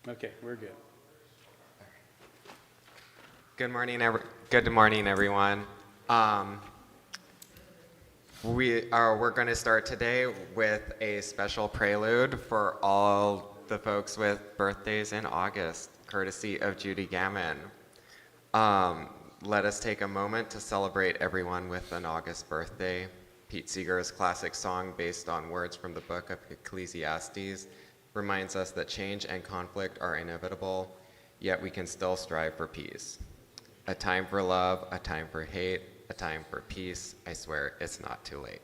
Okay, we're good. Good morning, everyone. We're going to start today with a special prelude for all the folks with birthdays in August, courtesy of Judy Gammon. Let us take a moment to celebrate everyone with an August birthday. Pete Seeger's classic song, based on words from the book of Ecclesiastes, reminds us that change and conflict are inevitable, yet we can still strive for peace. A time for love, a time for hate, a time for peace. I swear it's not too late.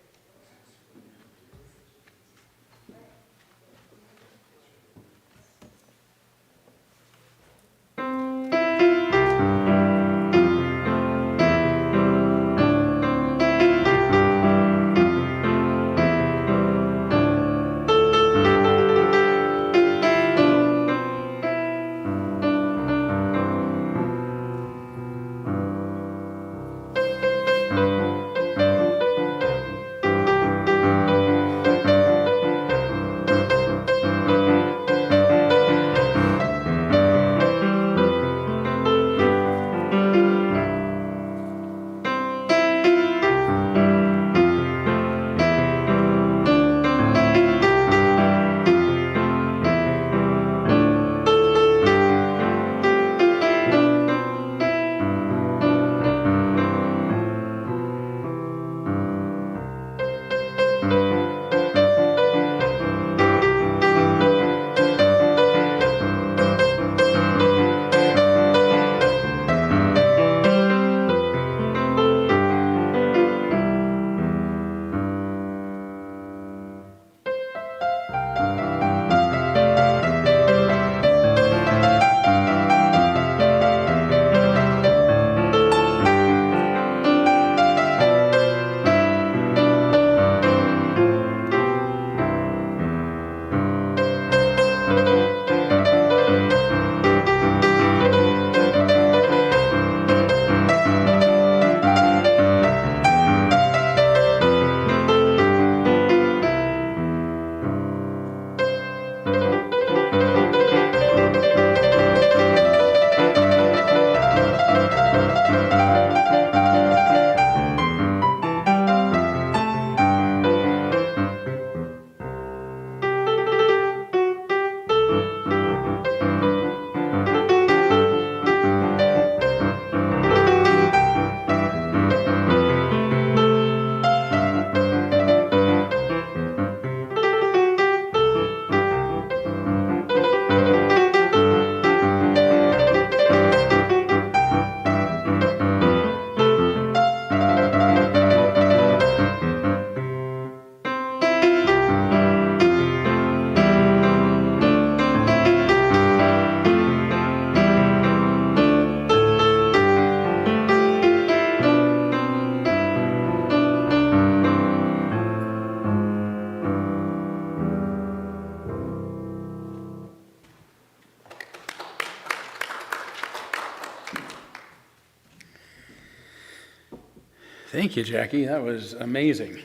Thank you, Jackie. That was amazing.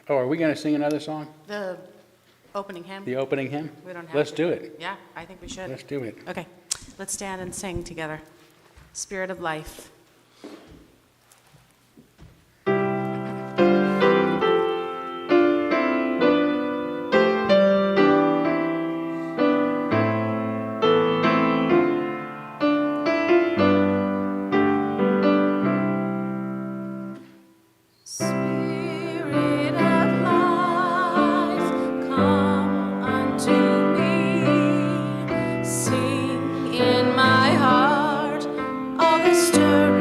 Oh, are we going to sing another song? The opening hymn? The opening hymn? We don't have Let's to. do it. Yeah, I think we should. Let's do it. Okay, let's stand and sing together. Spirit of life. Spirit of life, come unto me. Sing in my heart all the stirring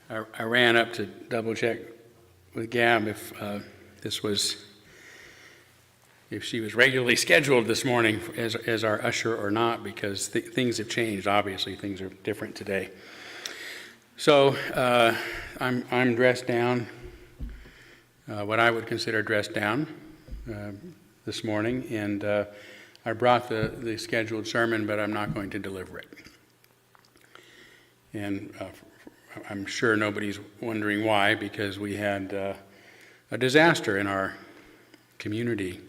I ran up to double check with Gab if if she was regularly scheduled this morning as our usher or not, because things have changed. Obviously, things are different today. So I'm dressed down, what I would consider dressed down this morning, and I brought the scheduled sermon, but I'm not going to deliver it. And I'm sure nobody's wondering why, because we had a disaster in our community,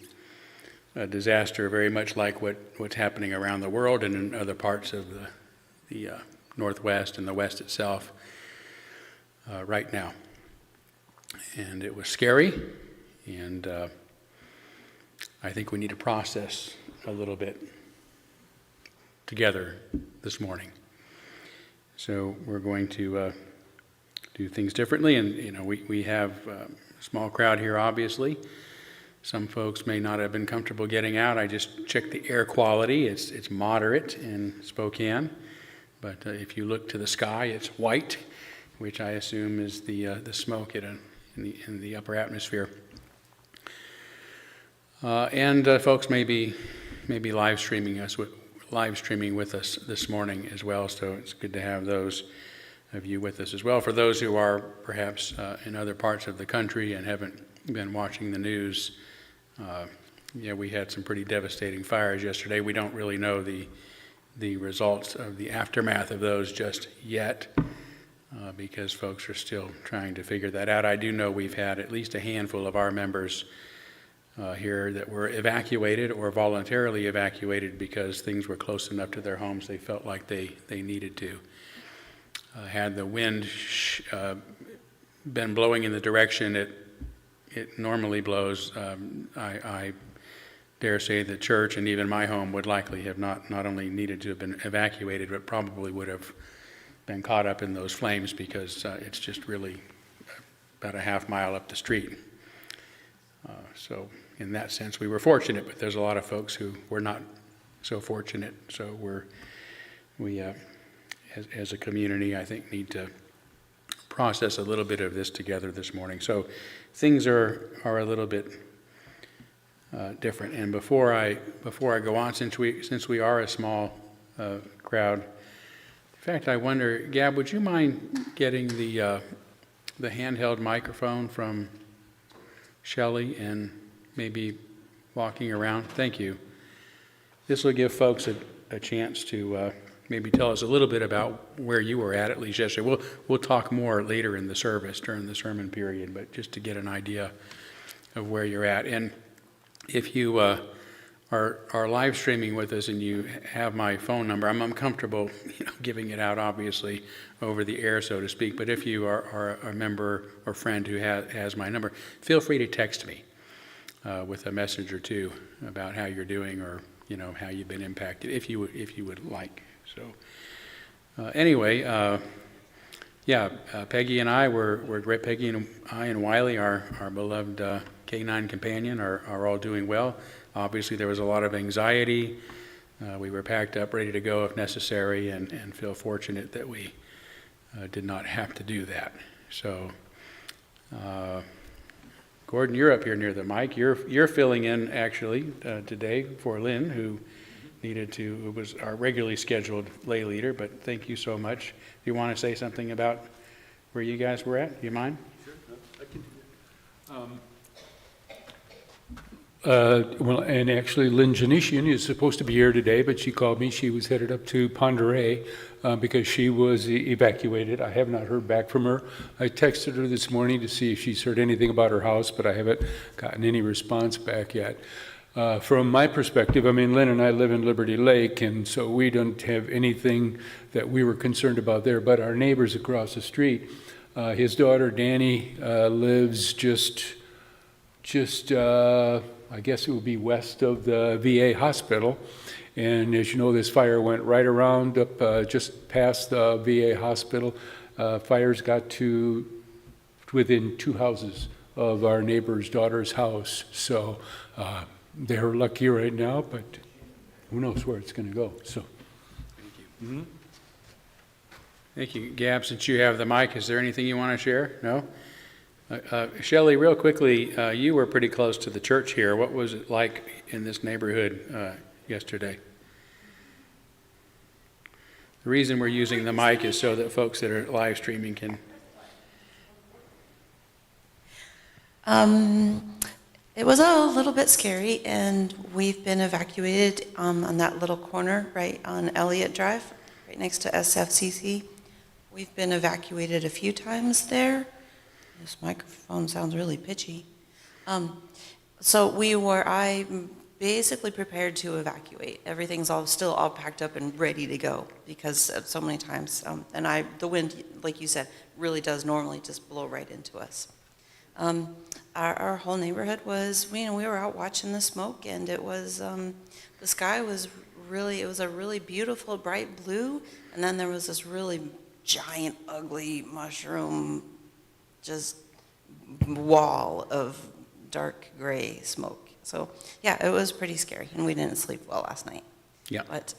a disaster very much like what's happening around the world and in other parts of the Northwest and the West itself right now. And it was scary, and I think we need to process a little bit together this morning. So we're going to do things differently, and we have a small crowd here, obviously. Some folks may not have been comfortable getting out. I just checked the air quality. It's moderate in Spokane, but if you look to the sky, it's white, which I assume is the smoke in the upper atmosphere. And folks may be live streaming with us this morning as well, so it's good to have those of you with us as well. For those who are perhaps in other parts of the country and haven't been watching the news, we had some pretty devastating fires yesterday. We don't really know the results of the aftermath of those just yet, because folks are still trying to figure that out. I do know we've had at least a handful of our members here that were evacuated or voluntarily evacuated because things were close enough to their homes they felt like they needed to. Had the wind been blowing in the direction it normally blows, I dare say the church and even my home would likely have not only needed to have been evacuated, but probably would have been caught up in those flames, because it's just really about a half mile up the street. So in that sense, we were fortunate, but there's a lot of folks who were not so fortunate. So we as a community, I think, need to process a little bit of this together this morning. So things are a little bit different. And before I go on, since we are a small crowd, in fact, I wonder, Gab, would you mind getting the handheld microphone from Shelley and maybe walking around? Thank you. This will give folks a chance to maybe tell us a little bit about where you were at least yesterday. We'll talk more later in the service during the sermon period, but just to get an idea of where you're at. And if you are live streaming with us and you have my phone number, I'm comfortable giving it out, obviously, over the air, so to speak. But if you are a member or friend who has my number, feel free to text me with a message or two about how you're doing, or how you've been impacted, if you would like. So anyway, Peggy and I were great. Peggy and I and Wiley, our beloved K9 companion, are all doing well. Obviously, there was a lot of anxiety. We were packed up, ready to go if necessary, and feel fortunate that we did not have to do that. So, Gordon, you're up here near the mic. You're filling in actually today for Lynn, who was our regularly scheduled lay leader. But thank you so much. Do you want to say something about where you guys were at? Do you mind? Sure, I can do that. Well, and actually, Lynn Janishian is supposed to be here today, but she called me. She was headed up to Ponderay because she was evacuated. I have not heard back from her. I texted her this morning to see if she's heard anything about her house, but I haven't gotten any response back yet. From my perspective, Lynn and I live in Liberty Lake, and so we don't have anything that we were concerned about there. But our neighbors across the street, his daughter Danny lives just I guess it would be west of the VA hospital. And as you know, this fire went right around up just past the VA hospital. Fires got to within 2 houses of our neighbor's daughter's house. So they're lucky right now, but who knows where it's going to go. So, Thank you. Mm-hmm. Thank you. Gab, since you have the mic, is there anything you want to share? No? Shelley, real quickly, you were pretty close to the church here. What was it like in this neighborhood yesterday? The reason we're using the mic is so that folks that are live streaming can. It was a little bit scary, and we've been evacuated on that little corner right on Elliott Drive, right next to SFCC. We've been evacuated a few times there. This microphone sounds really pitchy. I basically prepared to evacuate. Everything's still all packed up and ready to go because so many times, the wind, like you said, really does normally just blow right into us. Our whole neighborhood was, we were out watching the smoke, and it was, the sky was really, it was a really beautiful bright blue, and then there was this really giant, ugly mushroom, just wall of dark gray smoke. So yeah, it was pretty scary, and we didn't sleep well last night. Yeah. But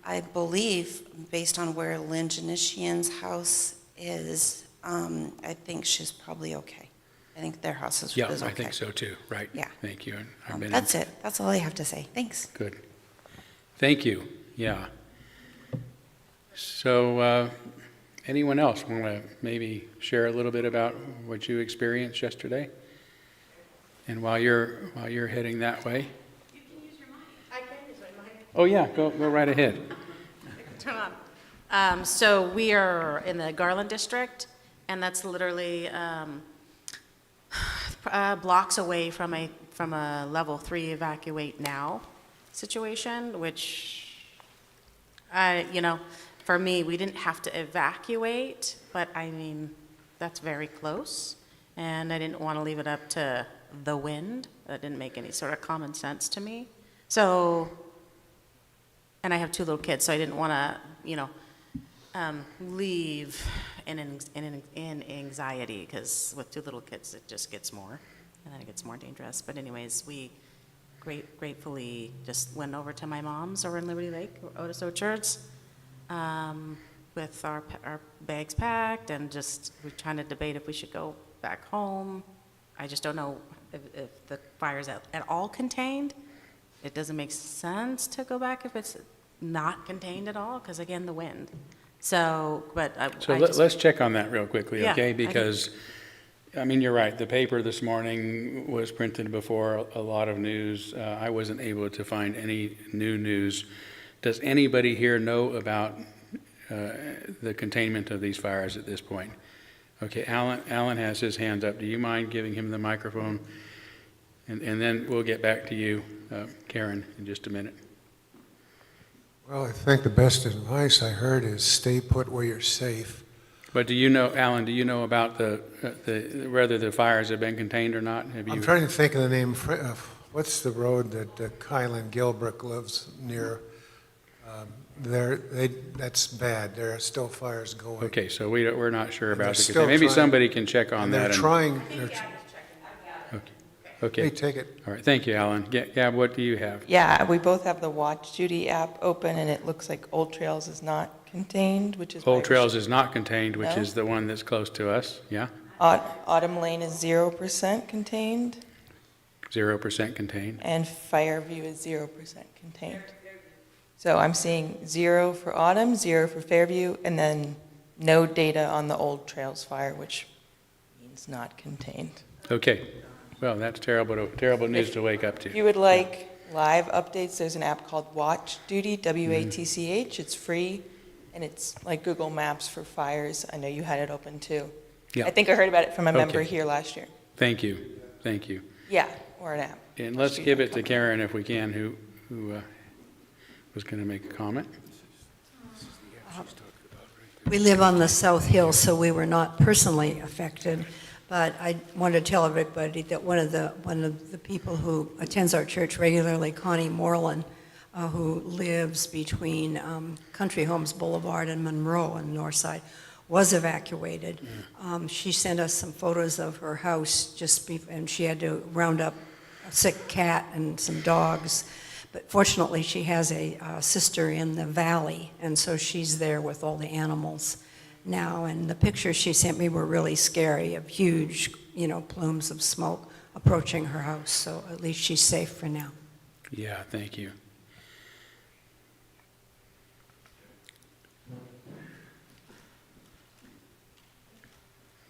I believe, based on where Lynn Janishian's house is, I think she's probably okay. I think their house is Yeah, okay. I think so too, right. Yeah. Thank you. And I've been That's it. That's all I have to say. Thanks. Good. Thank you. Yeah. So anyone else want to maybe share a little bit about what you experienced yesterday? And while you're heading that way. You can use your mic. I can use my mic. Oh yeah, go right ahead. Turn on. So we are in the Garland district, and that's literally blocks away from a level 3 evacuate now situation, which for me, we didn't have to evacuate, but I mean, that's very close, and I didn't want to leave it up to the wind. That didn't make any sort of common sense to me. So, and I have 2 little kids, so I didn't want to, leave in anxiety, because with 2 little kids, it just gets more, and then it gets more dangerous. But anyways, we gratefully just went over to my mom's over in Liberty Lake, Otis Orchards, with our bags packed, and just we're trying to debate if we should go back home. I just don't know if the fire's at all contained. It doesn't make sense to go back if it's not contained at all, because again, the wind. So, but Let's check on that real quickly, Yeah, okay? I think- Because, I mean, you're right. The paper this morning was printed before a lot of news. I wasn't able to find any new news. Does anybody here know about the containment of these fires at this point? Okay, Alan has his hand up. Do you mind giving him the microphone? And then we'll get back to you, Karen, in just a minute. Well, I think the best advice I heard is stay put where you're safe. But do you know, Alan, do you know about whether the fires have been contained or not? Have you? I'm trying to think of the name, what's the road that Kylan Gilbrick lives near? That's bad. There are still fires going. Okay, so we're not sure And about they're the still containment. Maybe trying- somebody can check on And that. they're trying, Okay, hey, take it. all right, thank you, Alan. Gab, what do you have? Yeah, we both have the Watch Duty app open, and it looks like Old Trails is not contained, which is. why Old we Trails is not contained, which No? is the one that's close to us, yeah? Autumn Lane is 0% contained, 0% contained. and Fireview is 0% contained. So I'm seeing 0 for Autumn, 0 for Fairview, and then no data on the Old Trails fire, which means not contained. Okay, well, that's terrible news to wake up If to. you would like live updates, there's an app called Watch Duty, WATCH. It's free, and it's like Google Maps for fires. I know you had it open too. Yeah. I think I heard about it from a member Okay. here last year. Thank you, thank you. Yeah, or an app. And let's give it to Karen if we can, who was going to make a comment. We live on the South Hill, so we were not personally affected, but I want to tell everybody that one of the people who attends our church regularly, Connie Moreland, who lives between Country Homes Boulevard and Monroe on the north side, was evacuated. She sent us some photos of her house and she had to round up a sick cat and some dogs. But fortunately, she has a sister in the valley, and so she's there with all the animals now. And the pictures she sent me were really scary, of huge, plumes of smoke approaching her house. So at least she's safe for now. Yeah, thank you.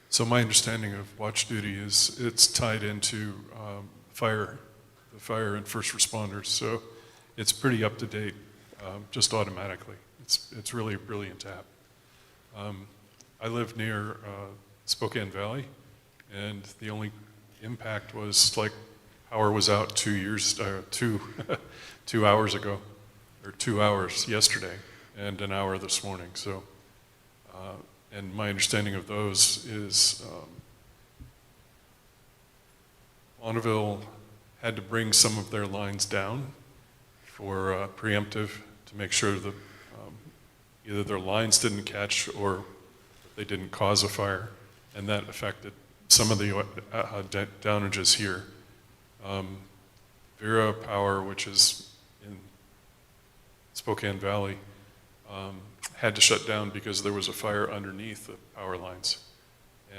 So my understanding of watch duty is it's tied into the fire and first responders. So it's pretty up to date, just automatically. It's really a brilliant app. I live near Spokane Valley, and the only impact was like power was out 2 hours ago, or 2 hours yesterday, and an hour this morning. So. And my understanding of those is Bonneville had to bring some of their lines down for preemptive to make sure that either their lines didn't catch or they didn't cause a fire, and that affected some of the downages here. Vera Power, which is in Spokane Valley, had to shut down because there was a fire underneath the power lines.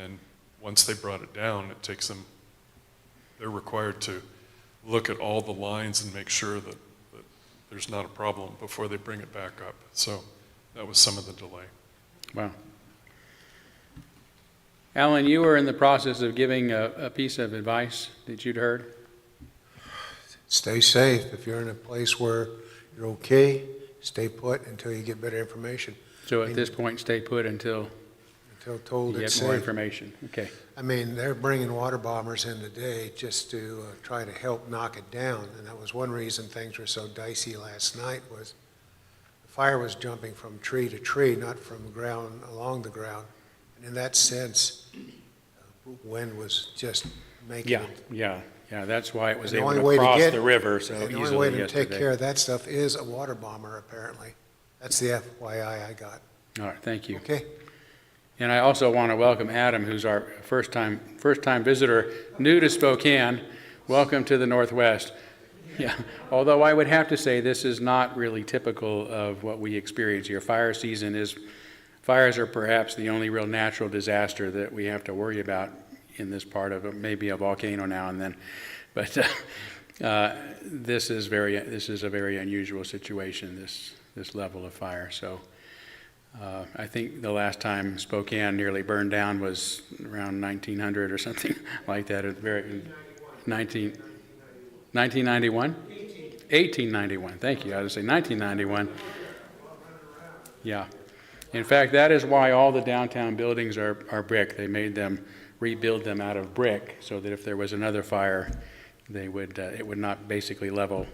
And once they brought it down, it takes them, they're required to look at all the lines and make sure that there's not a problem before they bring it back up. So that was some of the delay. Wow. Alan, you were in the process of giving a piece of advice that you'd heard. Stay safe. If you're in a place where you're okay, stay put until you get better information. So at this point, stay put until Told you it's get more safe. information. Okay. I mean, they're bringing water bombers in today just to try to help knock it down. And that was one reason things were so dicey last night, was the fire was jumping from tree to tree, not from ground along the ground. And in that sense, wind was just making Yeah, it. yeah. That's why it was And the able only to way to cross get- the river so The easily only way to yesterday. take care of that stuff is a water bomber, apparently. That's the FYI I got. All right, thank you. Okay? And I also want to welcome Adam, who's our first-time visitor, new to Spokane. Welcome to the Northwest. Yeah, although I would have to say this is not really typical of what we experience here. Fires are perhaps the only real natural disaster that we have to worry about in this part of it, maybe a volcano now and then. But this is a very unusual situation, this level of fire. So I think the last time Spokane nearly burned down was around 1900 or something like that. 1991? 1891, thank you. I was going to say 1991. Yeah. In fact, that is why all the downtown buildings are brick. They made them, rebuild them out of brick so that if there was another fire, it would not basically level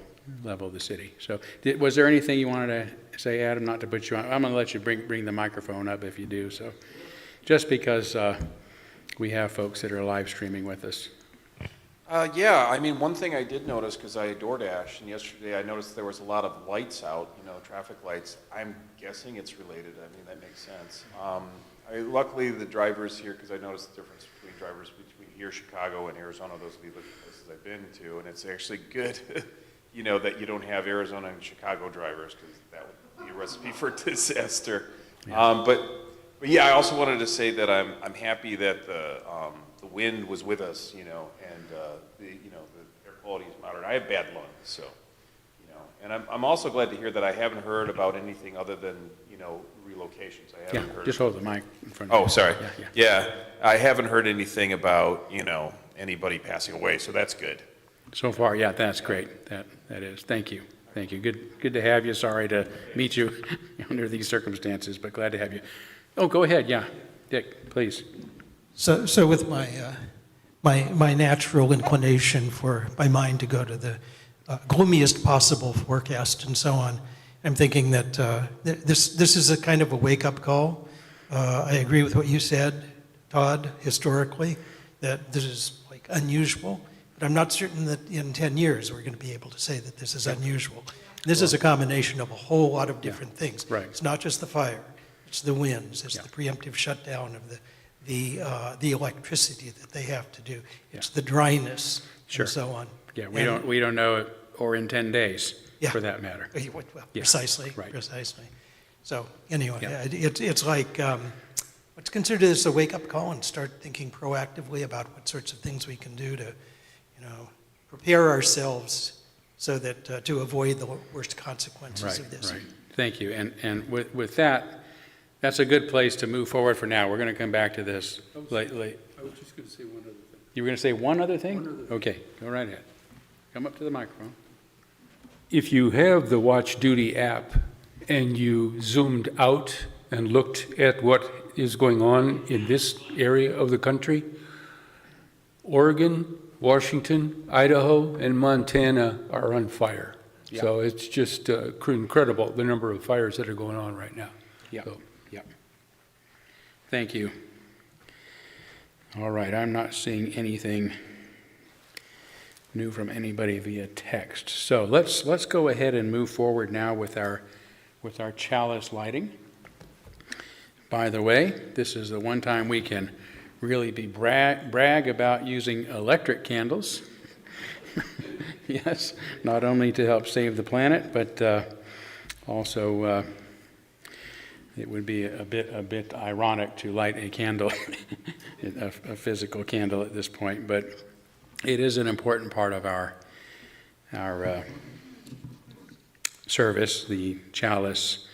the city. So was there anything you wanted to say, Adam, not to put you on? I'm going to let you bring the microphone up if you do. So just because we have folks that are live streaming with us. Yeah, I mean, one thing I did notice, because I DoorDash, and yesterday I noticed there was a lot of lights out, traffic lights. I'm guessing it's related. I mean, that makes sense. Luckily, the drivers here, because I noticed the difference between drivers between here, Chicago, and Arizona, those would be the places I've been to, and it's actually good, that you don't have Arizona and Chicago drivers, because that would be a recipe for disaster. Yeah. But yeah, I also wanted to say that I'm happy that the wind was with us, and the air quality is moderate. I have bad lungs, so and I'm also glad to hear that I haven't heard about anything other than relocations. I haven't heard. Just hold the mic in front of you. Oh, sorry. Yeah. Yeah, I haven't heard anything about anybody passing away, so that's good. So far, yeah, that's great. That is. Thank you. Good to have you. Sorry to meet you under these circumstances, but glad to have you. Oh, go ahead. Yeah, Dick, please. So with my natural inclination for my mind to go to the gloomiest possible forecast and so on, I'm thinking that this is a kind of a wake-up call. I agree with what you said, Todd, historically, that this is like unusual, but I'm not certain that in 10 years we're going to be able to say that this is unusual. This is a combination of a whole lot of different things. Right. It's not just the fire, it's the winds, it's the preemptive shutdown of the electricity that they have to do. It's the dryness Sure. and so on. Yeah, we don't know it, or in 10 days. Yeah. for that matter. Well, Yeah, precisely, right. precisely. So anyway, Yeah. it's like, let's consider this a wake-up call and start thinking proactively about what sorts of things we can do to, prepare ourselves so that, to avoid the worst consequences Right, of this. right. Thank you. And with that, that's a good place to move forward for now. We're going to come back to this late. I was just going to say one other thing. You were going to say one other thing? One other thing. Okay, go right ahead. Come up to the microphone. If you have the Watch Duty app and you zoomed out and looked at what is going on in this area of the country, Oregon, Washington, Idaho, and Montana are on fire. Yeah. So it's just incredible, the number of fires that are going on right now. Yeah, So- yeah. Thank you. All right, I'm not seeing anything new from anybody via text. So let's go ahead and move forward now with our chalice lighting. By the way, this is the one time we can really be brag about using electric candles. Yes, not only to help save the planet, but also it would be a bit ironic to light a candle, a physical candle at this point, but it is an important part of our service. The chalice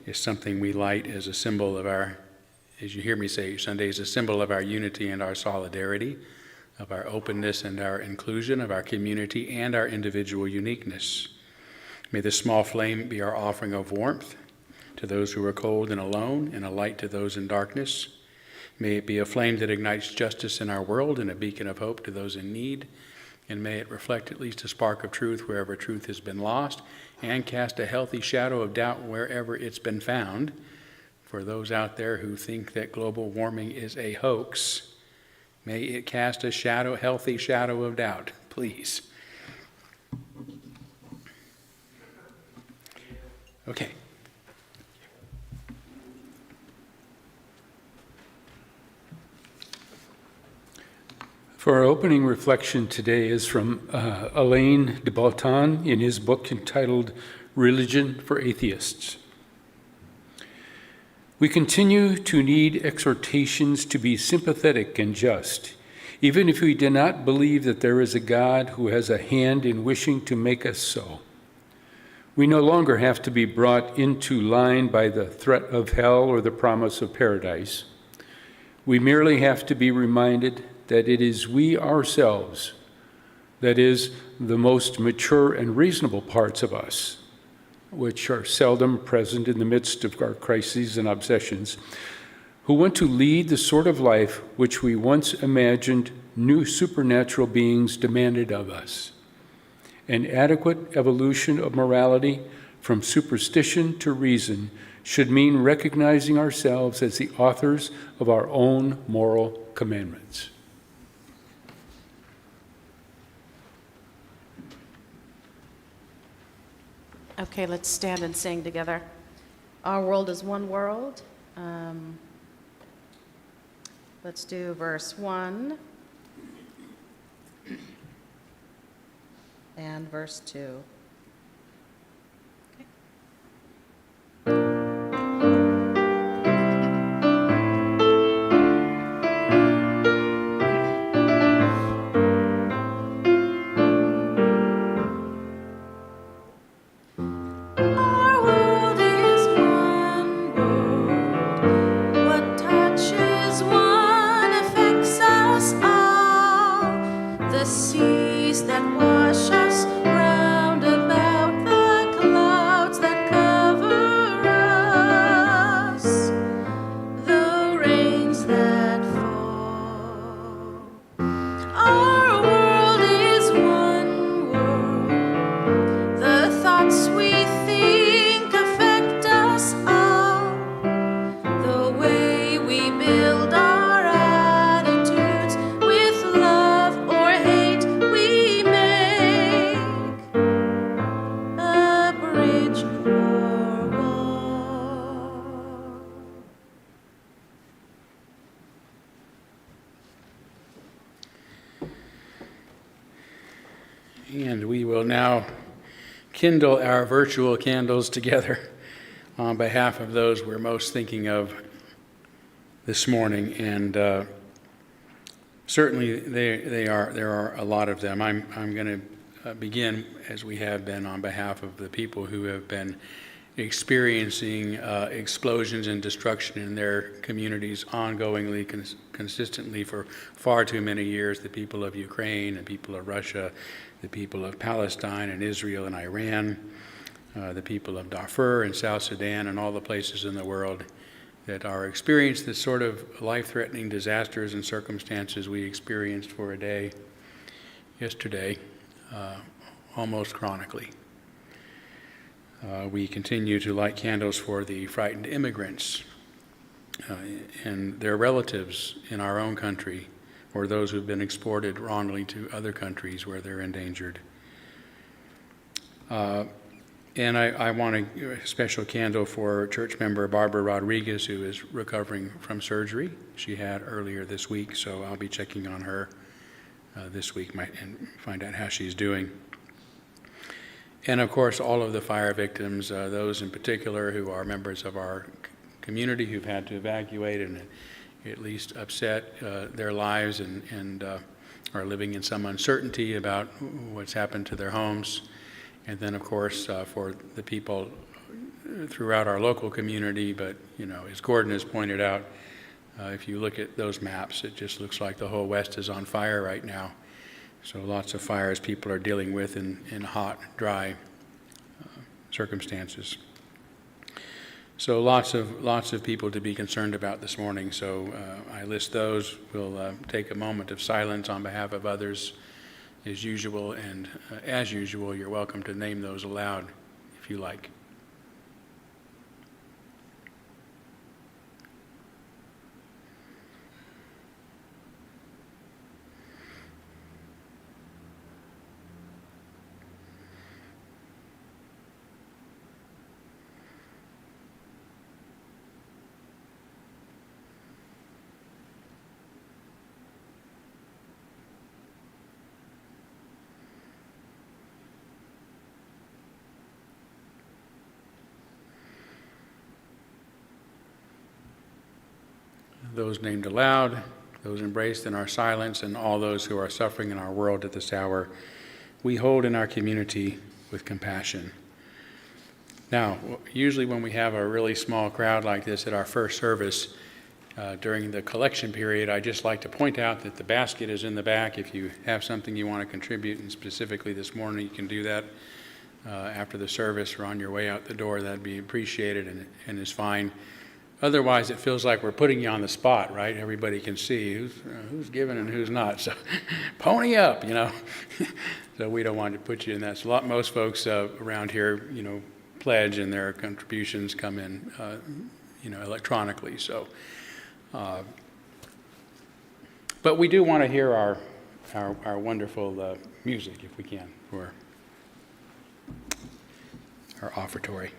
is something we light as a symbol of our, as you hear me say each Sunday, is a symbol of our unity and our solidarity, of our openness and our inclusion, of our community and our individual uniqueness. May the small flame be our offering of warmth to those who are cold and alone, and a light to those in darkness. May it be a flame that ignites justice in our world and a beacon of hope to those in need. And may it reflect at least a spark of truth wherever truth has been lost, and cast a healthy shadow of doubt wherever it's been found. For those out there who think that global warming is a hoax, may it cast a healthy shadow of doubt, please. Okay. For our opening reflection today is from Alain de Botton in his book entitled Religion for Atheists. We continue to need exhortations to be sympathetic and just, even if we do not believe that there is a God who has a hand in wishing to make us so. We no longer have to be brought into line by the threat of hell or the promise of paradise. We merely have to be reminded that it is we ourselves, that is, the most mature and reasonable parts of us, which are seldom present in the midst of our crises and obsessions, who want to lead the sort of life which we once imagined new supernatural beings demanded of us. An adequate evolution of morality from superstition to reason should mean recognizing ourselves as the authors of our own moral commandments. Okay, let's stand and sing together. Our world is one world. Let's do verse 1 and verse 2. Our world is one world. What touches one affects us all. The seas that wash us round about, the clouds that cover us, the rains that fall. Our world is one world. The thoughts we think affect us all. The way we build our attitudes with love or hate, we make a bridge or wall. And we will now kindle our virtual candles together on behalf of those we're most thinking of this morning. And certainly there are a lot of them. I'm going to begin, as we have been, on behalf of the people who have been experiencing explosions and destruction in their communities ongoingly, consistently for far too many years. The people of Ukraine, the people of Russia, the people of Palestine and Israel and Iran, the people of Darfur and South Sudan, and all the places in the world that are experiencing the sort of life-threatening disasters and circumstances we experienced for a day yesterday, almost chronically. We continue to light candles for the frightened immigrants and their relatives in our own country, or those who've been exported wrongly to other countries where they're endangered. And I want a special candle for church member Barbara Rodriguez, who is recovering from surgery she had earlier this week, so I'll be checking on her this week and find out how she's doing. And of course, all of the fire victims, those in particular who are members of our community who've had to evacuate and at least upset their lives and are living in some uncertainty about what's happened to their homes. And then, of course, for the people throughout our local community, but, you know, as Gordon has pointed out, if you look at those maps, it just looks like the whole West is on fire right now. So lots of fires people are dealing with in hot, dry circumstances. So lots of people to be concerned about this morning. So I list those. We'll take a moment of silence on behalf of others as usual. And as usual, you're welcome to name those aloud if you like. Those named aloud, those embraced in our silence, and all those who are suffering in our world at this hour, we hold in our community with compassion. Now, usually when we have a really small crowd like this at our first service, during the collection period, I just like to point out that the basket is in the back. If you have something you want to contribute, and specifically this morning, you can do that after the service or on your way out the door. That'd be appreciated and is fine. Otherwise, it feels like we're putting you on the spot, right? Everybody can see who's giving and who's not. So pony up, you know. So we don't want to put you in that. So most folks around here, you know, pledge and their contributions come in, you know, electronically. So, but we do want to hear our wonderful music, if we can, for our offertory.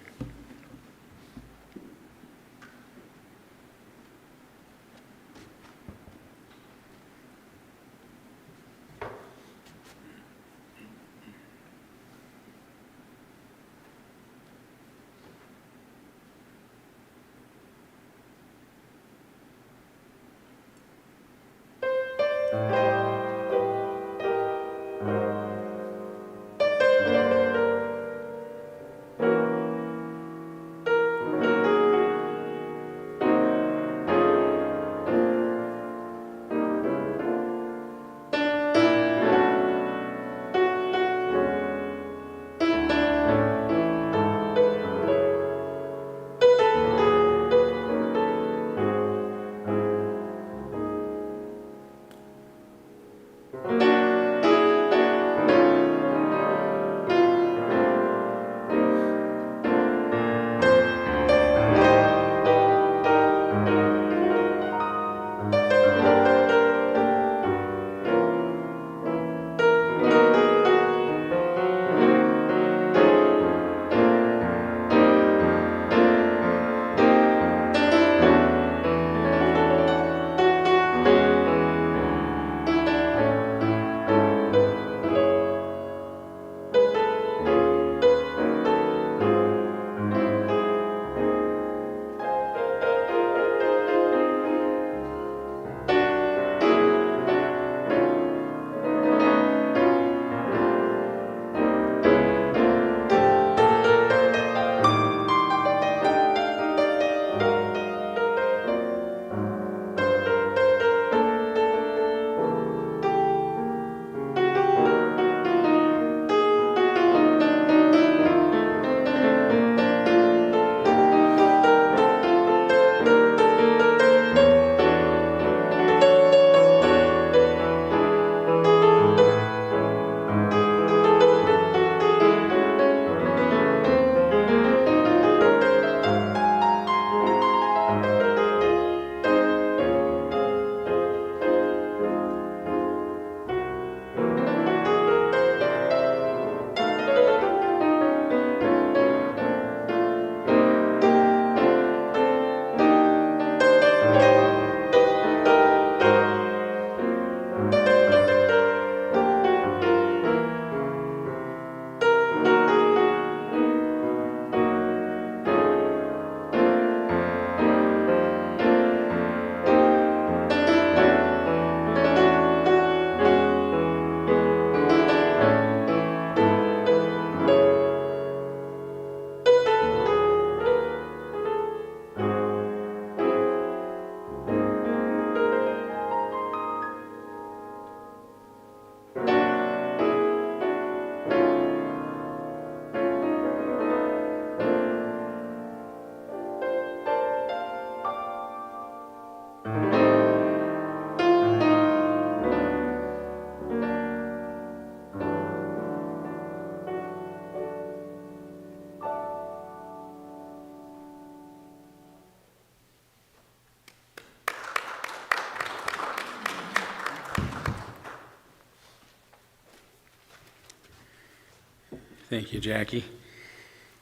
Thank you, Jackie.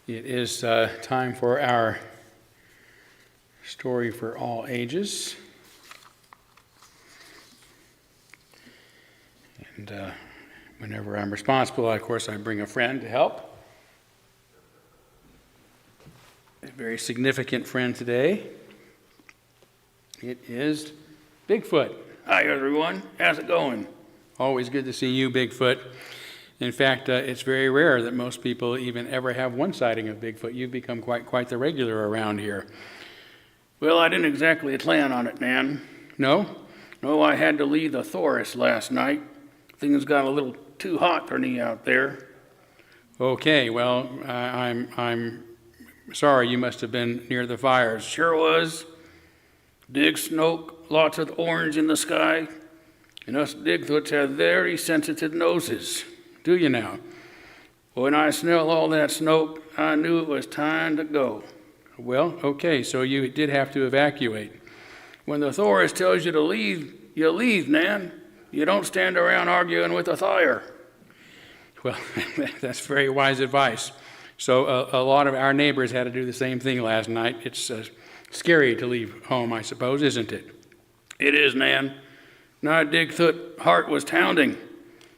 It is time for our story for all ages. And whenever I'm responsible, of course, I bring a friend to help. A very significant friend today. It is Bigfoot. Hi, everyone. How's it going? Always good to see you, Bigfoot. In fact, it's very rare that most people even ever have one sighting of Bigfoot. You've become quite the regular around here. Well, I didn't exactly plan on it, Nan. No? No, I had to leave the forest last night. Things got a little too hot for me out there. Okay, well, I'm sorry, you must have been near the fires. Sure was. Big smoke, lots of orange in the sky, and us Bigfoots have very sensitive noses. Do you now? When I smelled all that smoke, I knew it was time to go. Well, okay, so you did have to evacuate. When the forest tells you to leave, you leave, Nan. You don't stand around arguing with the fire. Well, that's very wise advice. So a lot of our neighbors had to do the same thing last night. It's scary to leave home, I suppose, isn't it? It is, Nan. My Bigfoot heart was pounding.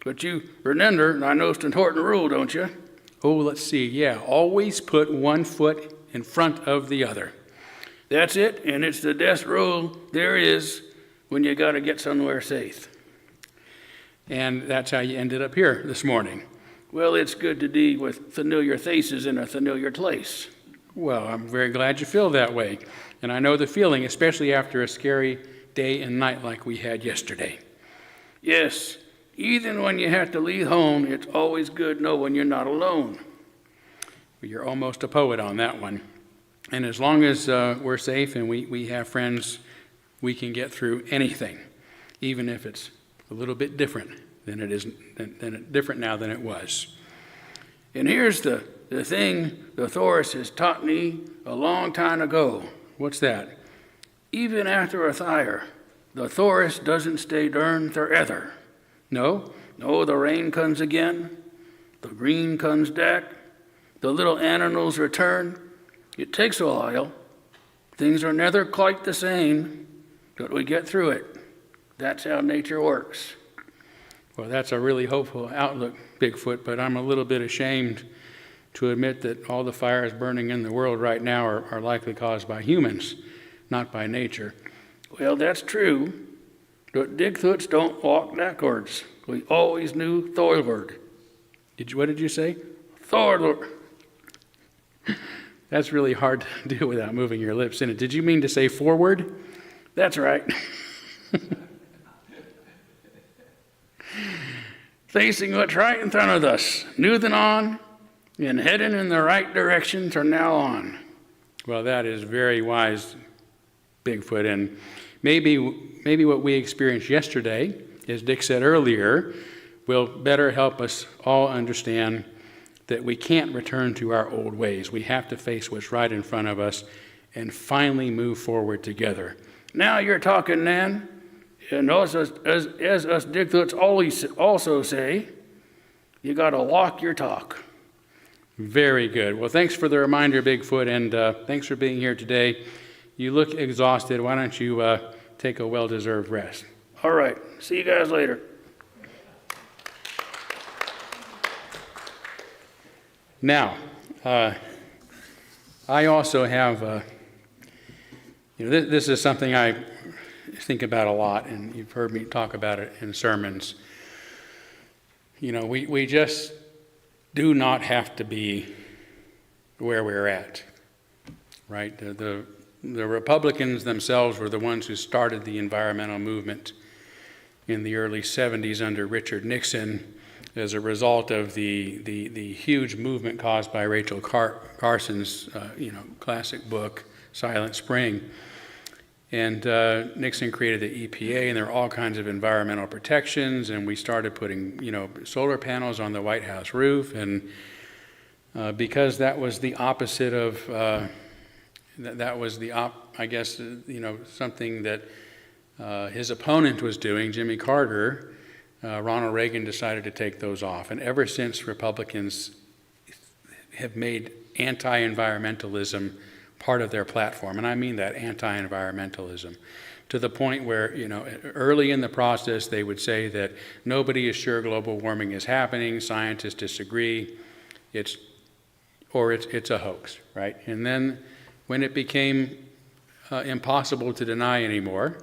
But you remember, I know it's an important rule, don't you? Oh, let's see. Yeah, always put one foot in front of the other. That's it, and it's the best rule there is when you got to get somewhere safe. And that's how you ended up here this morning. Well, it's good to be with familiar faces in a familiar place. Well, I'm very glad you feel that way. And I know the feeling, especially after a scary day and night like we had yesterday. Yes. Even when you have to leave home, it's always good knowing you're not alone. Well, you're almost a poet on that one. And as long as we're safe and we have friends, we can get through anything, even if it's a little bit different than it is different now than it was. And here's the thing the Thoris has taught me a long time ago. What's that? Even after a fire, the Thoris doesn't stay dern forever. No, the rain comes again, the green comes back, the little animals return. It takes a while. Things are never quite the same, but we get through it. That's how nature works. Well, that's a really hopeful outlook, Bigfoot, but I'm a little bit ashamed to admit that all the fires burning in the world right now are likely caused by humans, not by nature. Well, that's true. But Bigfoots don't walk backwards. We always knew forward. What did you say? Forward. That's really hard to do without moving your lips in it. Did you mean to say forward? That's right. Facing what's right in front of us, moving on and heading in the right direction from now on. Well, that is very wise, Bigfoot, and maybe what we experienced yesterday, as Dick said earlier, will better help us all understand that we can't return to our old ways. We have to face what's right in front of us and finally move forward together. Now you're talking, Nan, and also, as us Bigfoots always also say, you got to walk your talk. Very good. Well, thanks for the reminder, Bigfoot, and thanks for being here today. You look exhausted. Why don't you take a well-deserved rest? All right. See you guys later. Now, I also have, this is something I think about a lot, and you've heard me talk about it in sermons. We just do not have to be where we're at, right? The Republicans themselves were the ones who started the environmental movement in the early 70s under Richard Nixon as a result of the huge movement caused by Rachel Carson's classic book, Silent Spring. And Nixon created the EPA, and there are all kinds of environmental protections, and we started putting, solar panels on the White House roof, and because that was the opposite of, something that his opponent was doing, Jimmy Carter, Ronald Reagan decided to take those off. And ever since, Republicans have made anti-environmentalism part of their platform, and I mean that, anti-environmentalism, to the point where, early in the process, they would say that nobody is sure global warming is happening, scientists disagree, it's a hoax, right? And then when it became impossible to deny anymore,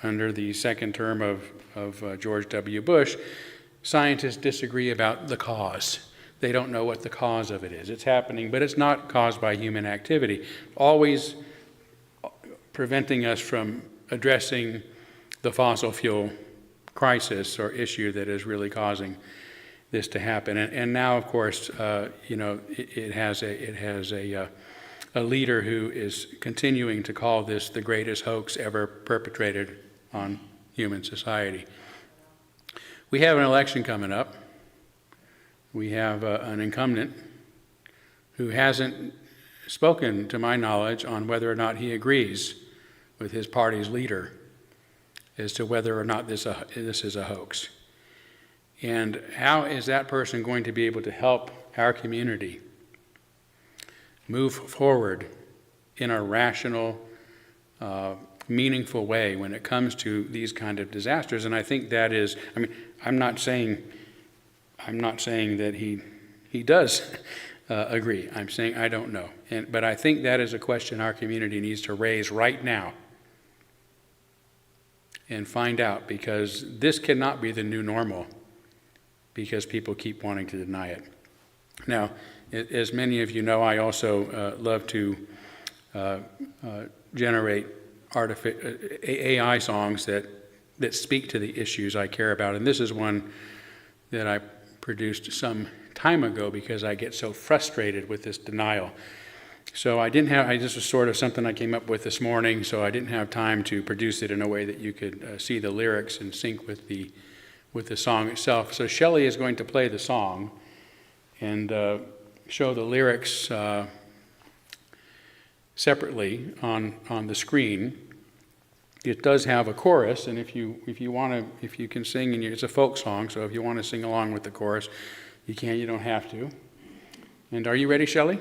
under the second term of George W. Bush, scientists disagree about the cause. They don't know what the cause of it is. It's happening, but it's not caused by human activity, always preventing us from addressing the fossil fuel crisis or issue that is really causing this to happen. And now, of course, it has a leader who is continuing to call this the greatest hoax ever perpetrated on human society. We have an election coming up. We have an incumbent who hasn't spoken, to my knowledge, on whether or not he agrees with his party's leader as to whether or not this is a hoax. And how is that person going to be able to help our community move forward in a rational, meaningful way when it comes to these kind of disasters? And I think that is, I'm not saying that he does agree. I'm saying I don't know. But I think that is a question our community needs to raise right now and find out, because this cannot be the new normal because people keep wanting to deny it. Now, as many of you know, I also love to generate AI songs that speak to the issues I care about. And this is one that I produced some time ago because I get so frustrated with this denial. So this was sort of something I came up with this morning, so I didn't have time to produce it in a way that you could see the lyrics and sync with the song itself. So Shelley is going to play the song and show the lyrics separately on the screen. It does have a chorus, and if you can sing, and it's a folk song, so if you want to sing along with the chorus, you can. You don't have to. And are you ready, Shelley?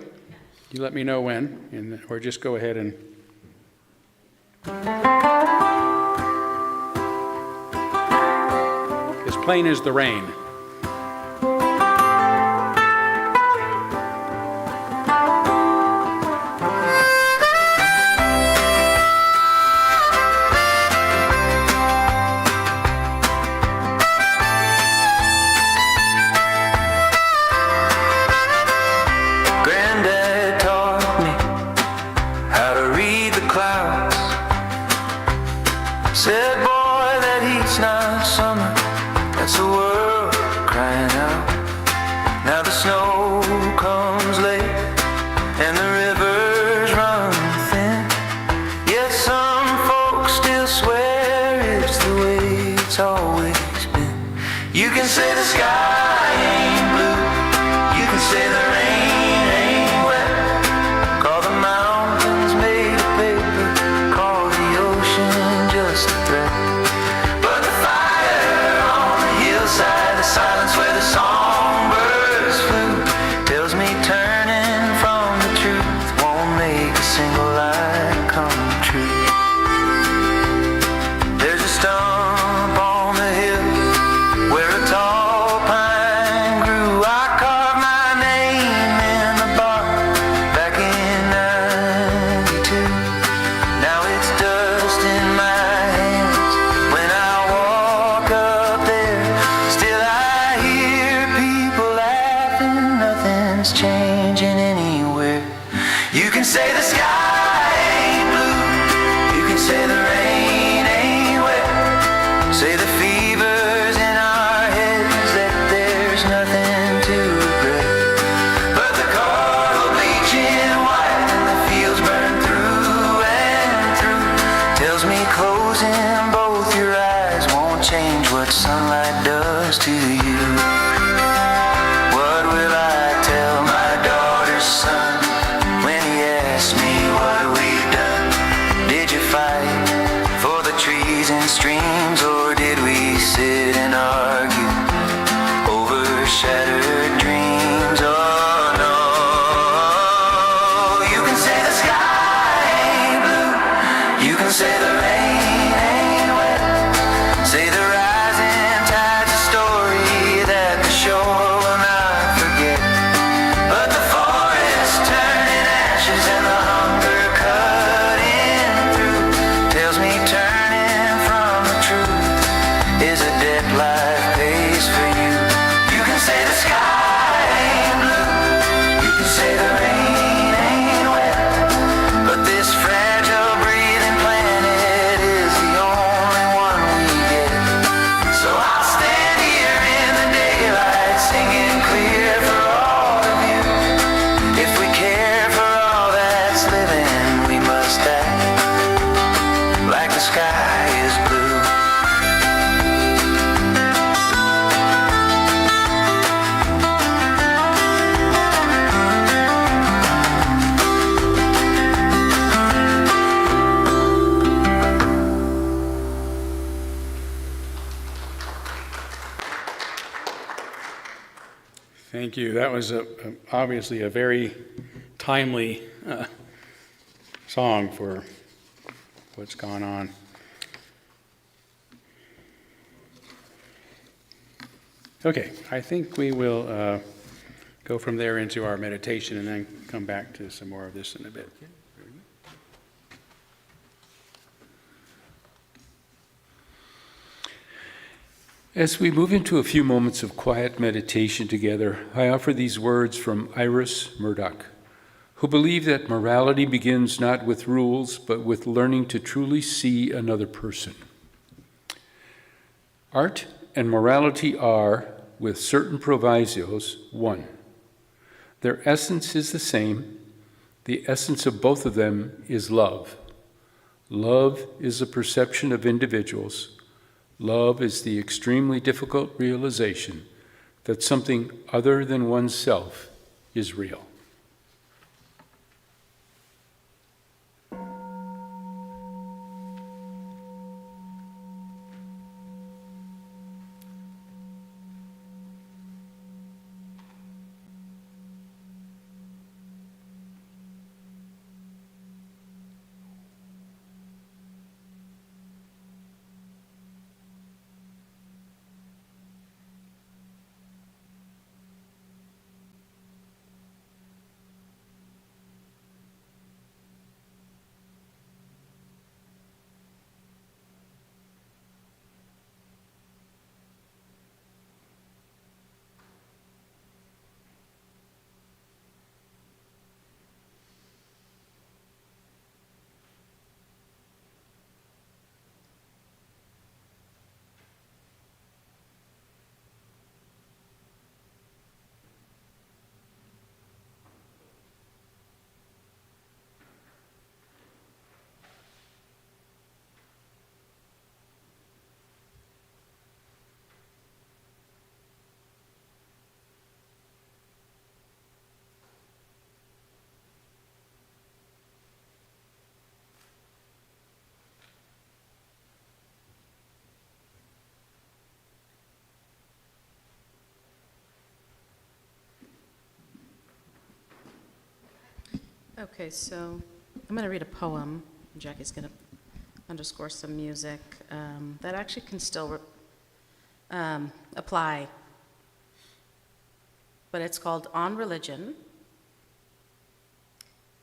You let me know when, or just go ahead and. As plain as the rain. There's a stump on the hill where a tall pine closing both your eyes won't change what sunlight does to you. What will I tell my daughter's son when he asks me what we've done? Did you fight for the trees and streams, or did we sit and argue over shattered dreams? Oh no, you can say the sky ain't blue, you can say the rain ain't wet, say the rising tide's a story that the shore will not forget. But the forest turning ashes and the hunger cutting through tells me turning from the truth is a debt life pays for you. You can say the sky ain't blue, you can say the rain ain't wet, but this fragile breathing planet is the only one we get. So I'll stand here in the daylight singing clear for all of you. If we care for all that's living, we must act like the sky is blue. Thank you. That was obviously a very timely song for what's gone on. Okay, I think we will go from there into our meditation and then come back to some more of this in a bit. As we move into a few moments of quiet meditation together, I offer these words from Iris Murdoch, who believed that morality begins not with rules, but with learning to truly see another person. Art and morality are, with certain provisos, one. Their essence is the same. The essence of both of them is love. Love is a perception of individuals. Love is the extremely difficult realization that something other than oneself is real. Okay, so I'm going to read a poem. Jackie's going to underscore some music that actually can still apply. But it's called On Religion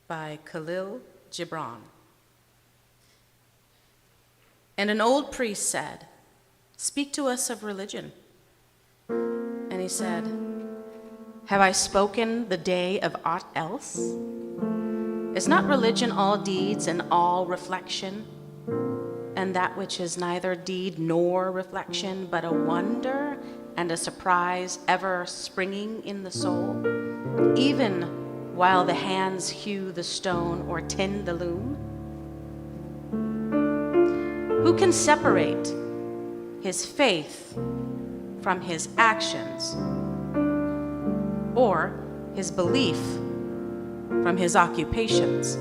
by Khalil Gibran. And an old priest said, "Speak to us of religion." And he said, "Have I spoken the day of aught else? Is not religion all deeds and all reflection? And that which is neither deed nor reflection, but a wonder and a surprise ever springing in the soul, even while the hands hew the stone or tend the loom? Who can separate his faith from his actions, or his belief from his occupations?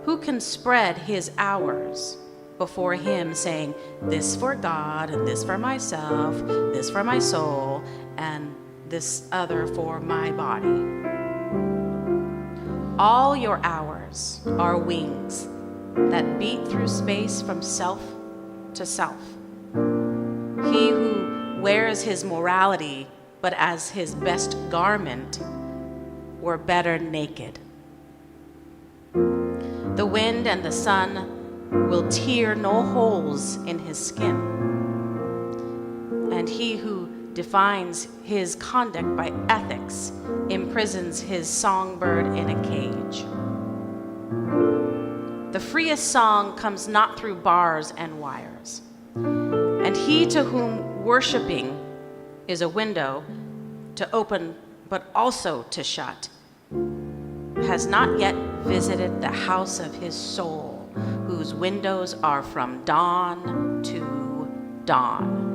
Who can spread his hours before him, saying, this for God, and this for myself, this for my soul, and this other for my body? All your hours are wings that beat through space from self to self. He who wears his morality but as his best garment were better naked. The wind and the sun will tear no holes in his skin, and he who defines his conduct by ethics imprisons his songbird in a cage. The freest song comes not through bars and wires, and he to whom worshiping is a window to open but also to shut has not yet visited the house of his soul, whose windows are from dawn to dawn.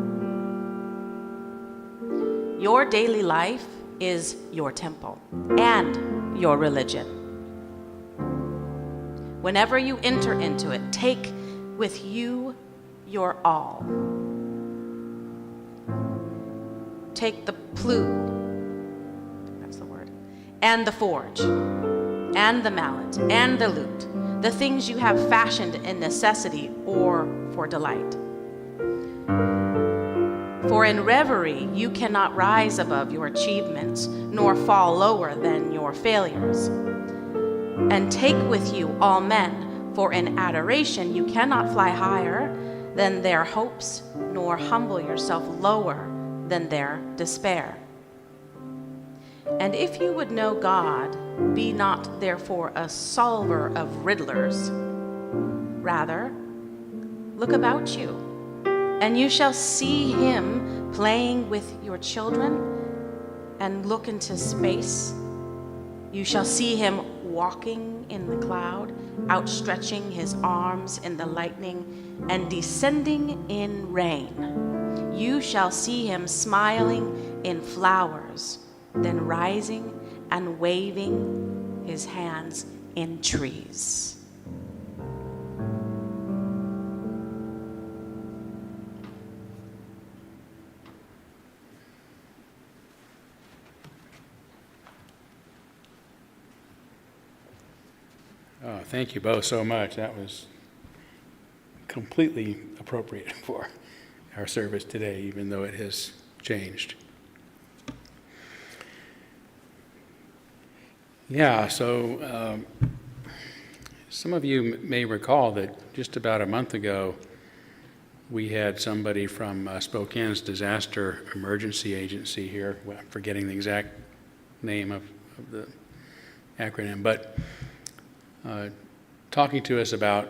Your daily life is your temple and your religion. Whenever you enter into it, take with you your all. Take the plume, that's the word, and the forge, and the mallet, and the lute, the things you have fashioned in necessity or for delight. For in reverie you cannot rise above your achievements, nor fall lower than your failures. And take with you all men, for in adoration you cannot fly higher than their hopes, nor humble yourself lower than their despair. And if you would know God, be not therefore a solver of riddlers. Rather, look about you, and you shall see him playing with your children, and look into space. You shall see him walking in the cloud, outstretching his arms in the lightning, and descending in rain. You shall see him smiling in flowers, then rising and waving his hands in trees. Oh, thank you both so much. That was completely appropriate for our service today, even though it has changed. Yeah, so some of you may recall that just about a month ago, we had somebody from Spokane's Disaster Emergency Agency here. Well, I'm forgetting the exact name of the acronym, but talking to us about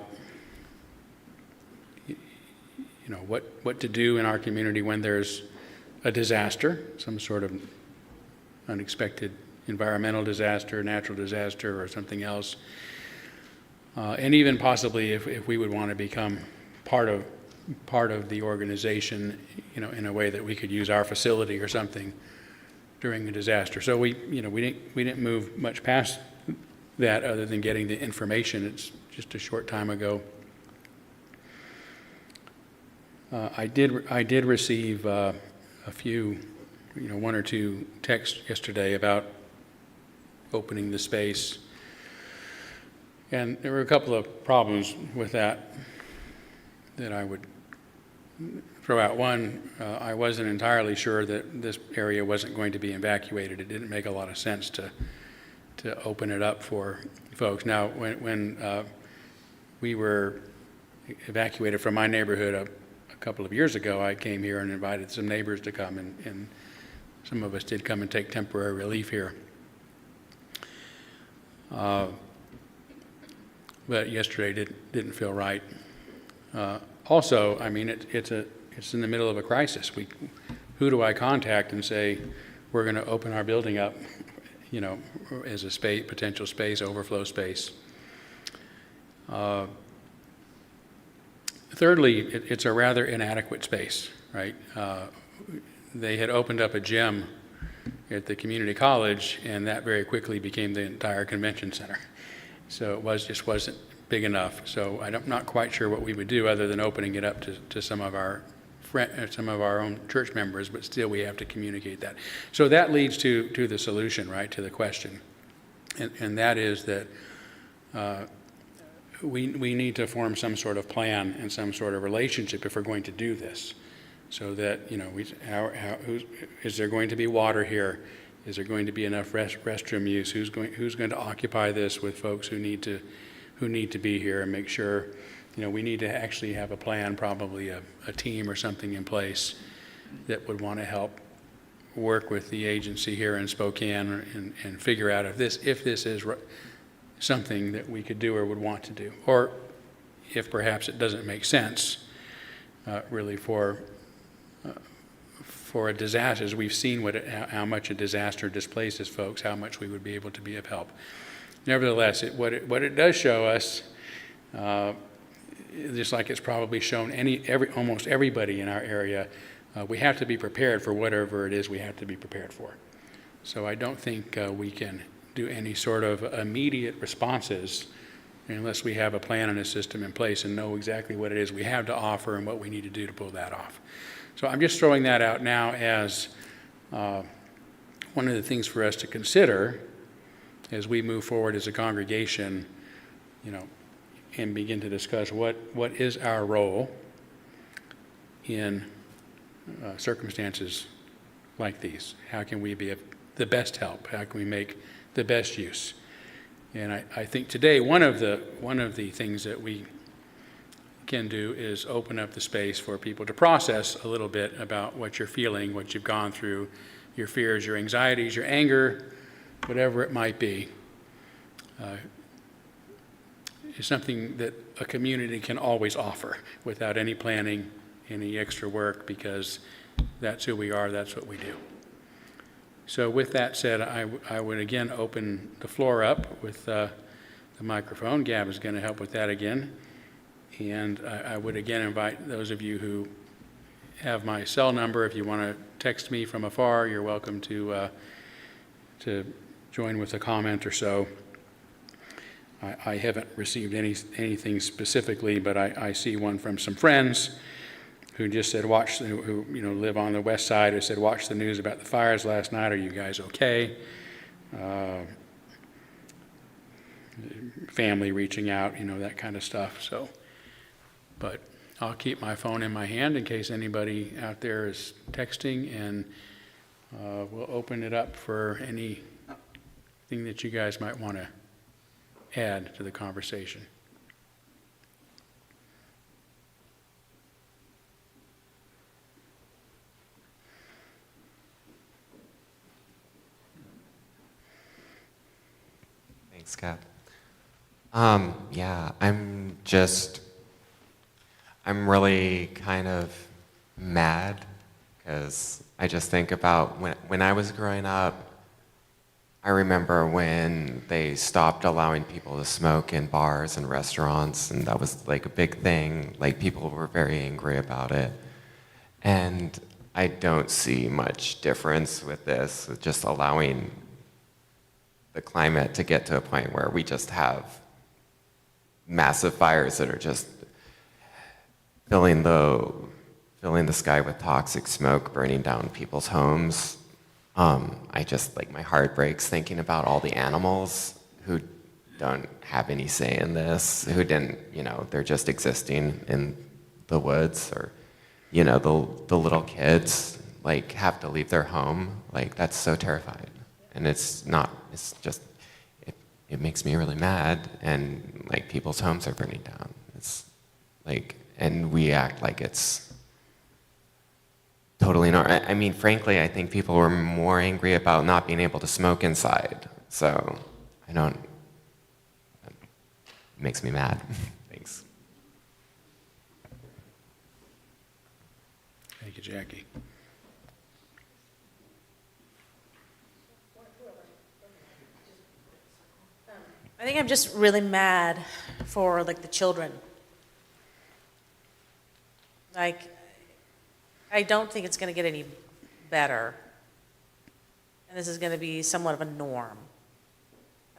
what to do in our community when there's a disaster, some sort of unexpected environmental disaster, natural disaster, or something else, and even possibly if we would want to become part of the organization, in a way that we could use our facility or something during a disaster. So we didn't move much past that, other than getting the information. It's just a short time ago. I did receive a few, one or two texts yesterday about opening the space, and there were a couple of problems with that I would throw out. One, I wasn't entirely sure that this area wasn't going to be evacuated. It didn't make a lot of sense to open it up for folks. Now, when we were evacuated from my neighborhood a couple of years ago, I came here and invited some neighbors to come, and some of us did come and take temporary relief here. But yesterday didn't feel right. Also, I mean, it's in the middle of a crisis. Who do I contact and say we're going to open our building up, as a potential space, overflow space? thirdly, it's a rather inadequate space, right? They had opened up a gym at the community college, and that very quickly became the entire convention center. So it just wasn't big enough. So I'm not quite sure what we would do other than opening it up to some of our own church members, but still we have to communicate that. So that leads to the solution, right, to the question. And that is that we need to form some sort of plan and some sort of relationship if we're going to do this. So that, is there going to be water here? Is there going to be enough restroom use? Who's going to occupy this with folks who need to be here, and make sure, we need to actually have a plan, probably a team or something in place that would want to help work with the agency here in Spokane and figure out if this is something that we could do or would want to do, or if perhaps it doesn't make sense really for a disaster. As we've seen how much a disaster displaces folks, how much we would be able to be of help. Nevertheless, what it does show us, just like it's probably shown almost everybody in our area, we have to be prepared for whatever it is we have to be prepared for. So I don't think we can do any sort of immediate responses unless we have a plan and a system in place and know exactly what it is we have to offer and what we need to do to pull that off. So I'm just throwing that out now as one of the things for us to consider as we move forward as a congregation, and begin to discuss what is our role in circumstances like these. How can we be the best help? How can we make the best use? And I think today one of the things that we can do is open up the space for people to process a little bit about what you're feeling, what you've gone through, your fears, your anxieties, your anger, whatever it might be. Is something that a community can always offer without any planning, any extra work, because that's who we are, that's what we do. So with that said, I would again open the floor up with the microphone. Gab is going to help with that again. And I would again invite those of you who have my cell number, if you want to text me from afar, you're welcome to join with a comment or so. I haven't received anything specifically, but I see one from some friends who just said, who live on the west side, who said, watch the news about the fires last night. Are you guys okay? Family reaching out, that kind of stuff. So, but I'll keep my phone in my hand in case anybody out there is texting, and we'll open it up for anything that you guys might want to add to the conversation. Thanks, Cap. Yeah, I'm really kind of mad because I just think about when I was growing up. I remember when they stopped allowing people to smoke in bars and restaurants, and that was like a big thing. Like, people were very angry about it. And I don't see much difference with this, with just allowing the climate to get to a point where we just have massive fires that are just filling the sky with toxic smoke, burning down people's homes. My heart breaks thinking about all the animals who don't have any say in this, who didn't, they're just existing in the woods, or, the little kids, have to leave their home. That's so terrifying. And it makes me really mad, and, people's homes are burning down. It's, and we act like it's totally not. I mean, frankly, I think people were more angry about not being able to smoke inside. So, it makes me mad. Thanks. Thank you, Jackie. I think I'm just really mad for the children. Like, I don't think it's going to get any better. And this is going to be somewhat of a norm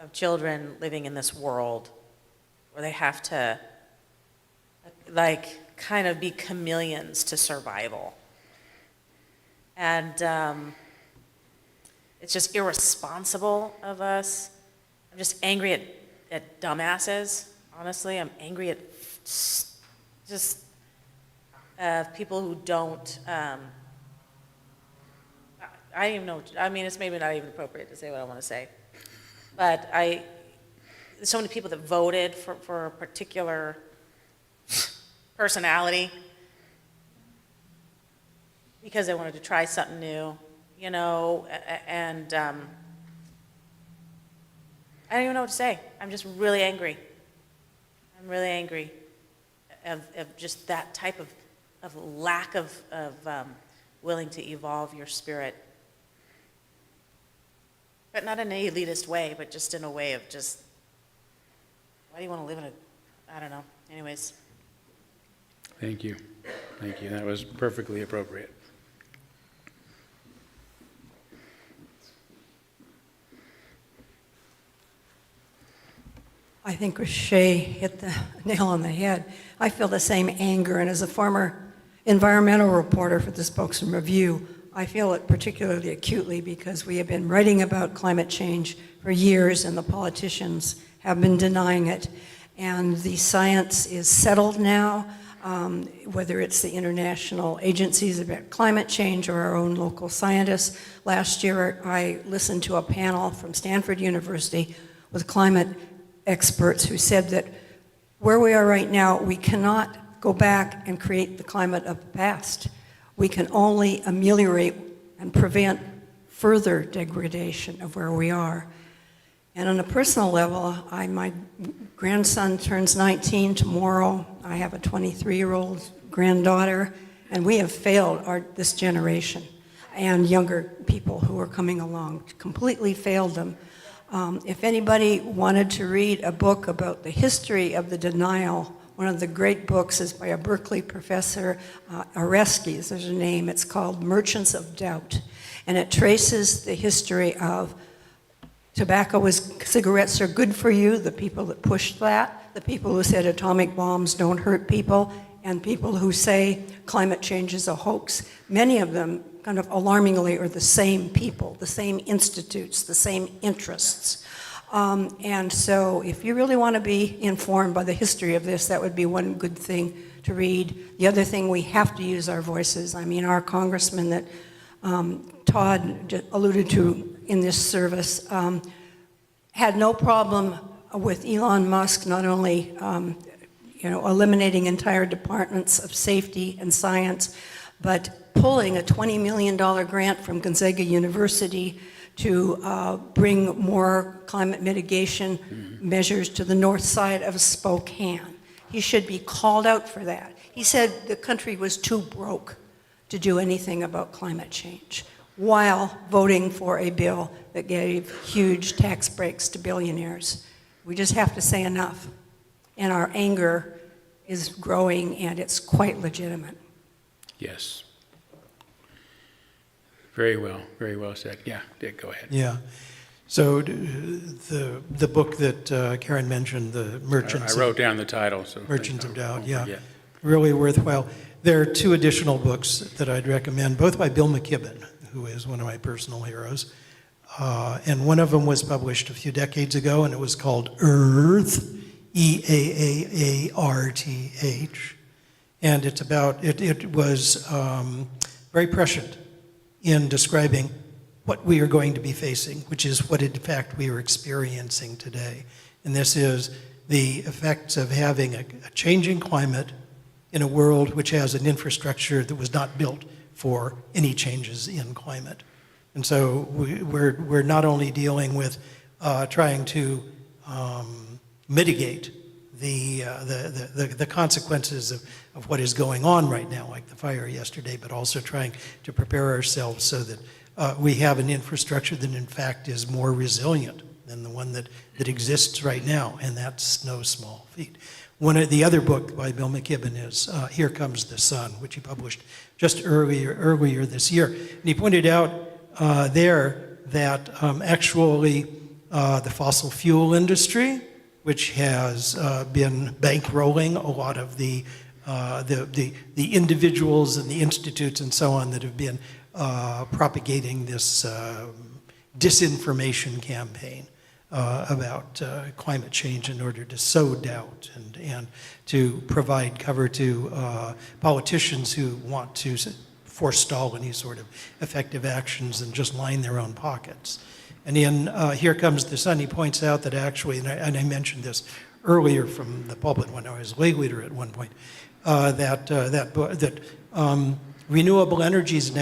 of children living in this world where they have to, like, kind of be chameleons to survival. And it's just irresponsible of us. I'm just angry at dumbasses, honestly. I'm angry at just people who don't, I don't even know, I mean, it's maybe not even appropriate to say what I want to say. But there's so many people that voted for a particular personality because they wanted to try something new, you know, and I don't even know what to say. I'm just really angry. I'm really angry of just that type of lack of willing to evolve your spirit. But not in an elitist way, but just in a way of just, why do you want to live in I don't know. Anyways. Thank you. Thank you. That was perfectly appropriate. I think Shay hit the nail on the head. I feel the same anger, and as a former environmental reporter for the Spokane Review, I feel it particularly acutely because we have been writing about climate change for years and the politicians have been denying it. And the science is settled now, whether it's the international agencies about climate change or our own local scientists. Last year, I listened to a panel from Stanford University with climate experts who said that where we are right now, we cannot go back and create the climate of the past. We can only ameliorate and prevent further degradation of where we are. And on a personal level, my grandson turns 19 tomorrow. I have a 23-year-old granddaughter, and we have failed this generation and younger people who are coming along, completely failed them. If anybody wanted to read a book about the history of the denial, one of the great books is by a Berkeley professor, Oreskes, there's a name. It's called Merchants of Doubt. And it traces the history of cigarettes are good for you, the people that pushed that, the people who said atomic bombs don't hurt people, and people who say climate change is a hoax. Many of them, kind of alarmingly, are the same people, the same institutes, the same interests. And so if you really want to be informed by the history of this, that would be one good thing to read. The other thing, we have to use our voices. I mean, our congressman that Todd alluded to in this service had no problem with Elon Musk not only eliminating entire departments of safety and science, but pulling a $20 million grant from Gonzaga University to bring more climate mitigation measures to the north side of Spokane. He should be called out for that. He said the country was too broke to do anything about climate change, while voting for a bill that gave huge tax breaks to billionaires. We just have to say enough. And our anger is growing, and it's quite legitimate. Yes. Very well said. Yeah, Dick, go ahead. Yeah. So the book that Karen mentioned, the Merchants. I wrote down the title, so. Merchants of Doubt, yeah. forget. Really worthwhile. There are two additional books that I'd recommend, both by Bill McKibben, who is one of my personal heroes. And one of them was published a few decades ago, and it was called Earth, E-A-A-A-R-T-H. And it's about, it was very prescient in describing what we are going to be facing, which is what in fact we are experiencing today. And this is the effects of having a changing climate in a world which has an infrastructure that was not built for any changes in climate. And so we're not only dealing with trying to mitigate the consequences of what is going on right now, like the fire yesterday, but also trying to prepare ourselves so that we have an infrastructure that in fact is more resilient than the one that exists right now, and that's no small feat. One of the other book by Bill McKibben is Here Comes the Sun, which he published just earlier this year. And he pointed out there that actually the fossil fuel industry, which has been bankrolling a lot of the individuals and the institutes and so on that have been propagating this disinformation campaign about climate change in order to sow doubt and to provide cover to politicians who want to forestall any sort of effective actions and just line their own pockets. And in Here Comes the Sun, he points out that actually, and I mentioned this earlier from the pulpit when I was lay leader at one point, that renewable energies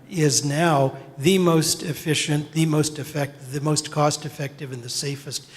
is now the most efficient, the most effective, the most cost-effective, and the safest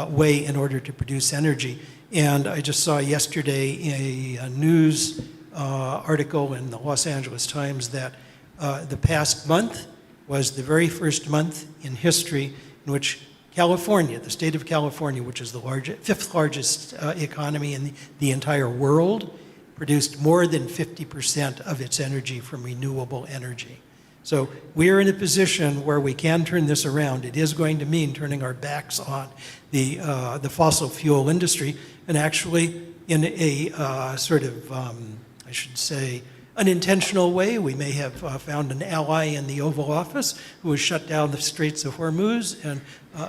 way in order to produce energy. And I just saw yesterday a news article in the Los Angeles Times that the past month was the very first month in history in which California, the state of California, which is the fifth largest economy in the entire world, produced more than 50% of its energy from renewable energy. So we're in a position where we can turn this around. It is going to mean turning our backs on the fossil fuel industry, and actually in a sort of, I should say, unintentional way, we may have found an ally in the Oval Office who has shut down the Straits of Hormuz and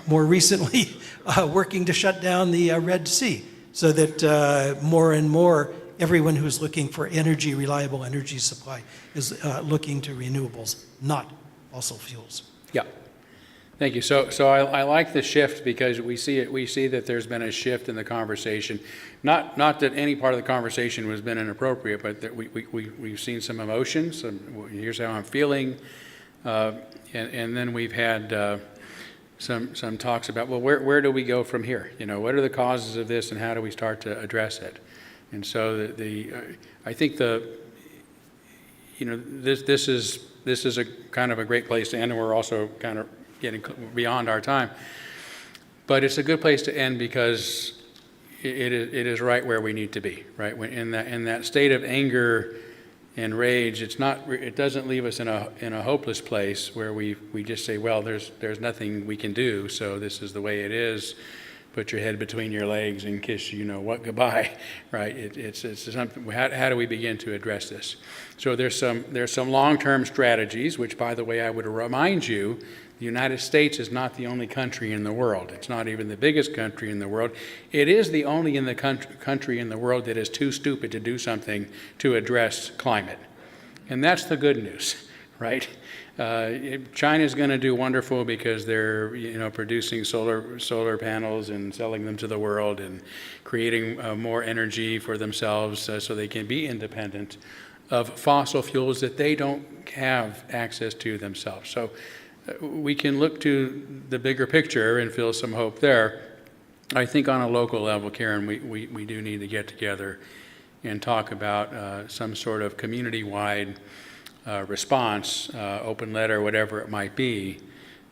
more recently working to shut down the Red Sea, so that more and more everyone who's looking for energy, reliable energy supply, is looking to renewables, not fossil fuels. Yeah. Thank you. So I like the shift because we see that there's been a shift in the conversation. Not that any part of the conversation has been inappropriate, but that we've seen some emotions. Here's how I'm feeling. And then we've had some talks about, well, where do we go from here? You know, what are the causes of this and how do we start to address it? And so I think this is a kind of a great place to end, and we're also kind of getting beyond our time. But it's a good place to end because it is right where we need to be, right? In that state of anger and rage, it doesn't leave us in a hopeless place where we just say, well, there's nothing we can do, so this is the way it is. Put your head between your legs and kiss goodbye, right? It's something. How do we begin to address this? So there's some long-term strategies, which, by the way, I would remind you, the United States is not the only country in the world. It's not even the biggest country in the world. It is the only country in the world that is too stupid to do something to address climate, and that's the good news, right? China's going to do wonderful because they're producing solar panels and selling them to the world and creating more energy for themselves so they can be independent of fossil fuels that they don't have access to themselves. So we can look to the bigger picture and feel some hope there. I think on a local level, Karen, we do need to get together and talk about some sort of community-wide response, open letter, whatever it might be,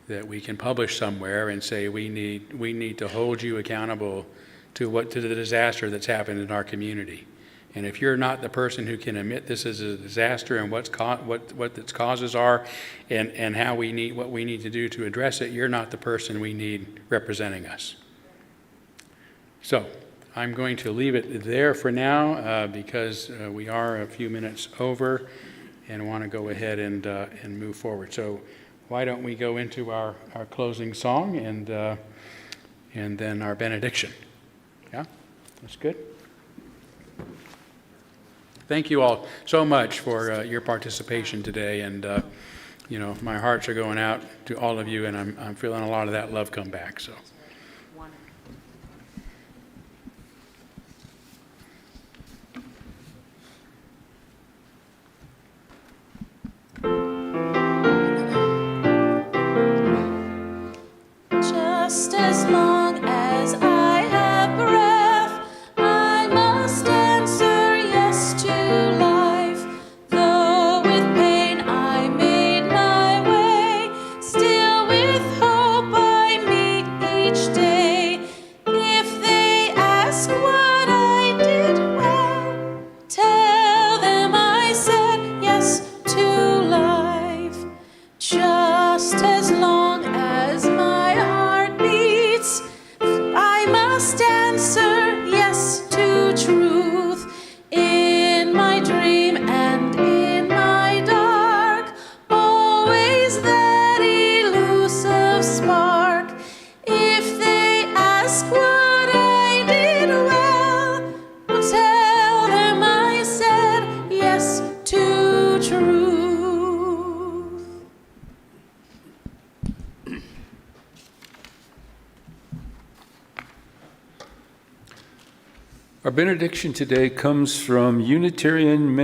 that we can publish somewhere and say we need to hold you accountable to the disaster that's happened in our community. And if you're not the person who can admit this is a disaster and what its causes are and what we need to do to address it, you're not the person we need representing us. So I'm going to leave it there for now because we are a few minutes over and want to go ahead and move forward. So why don't we go into our closing song and then our benediction? Yeah, that's good. Thank you all so much for your participation today, and my hearts are going out to all of you, and I'm feeling a lot of that love come back. So. Just as long as I have breath, I must answer yes to life. Though with pain I made my way, still with hope I meet each Our benediction today comes from Unitarian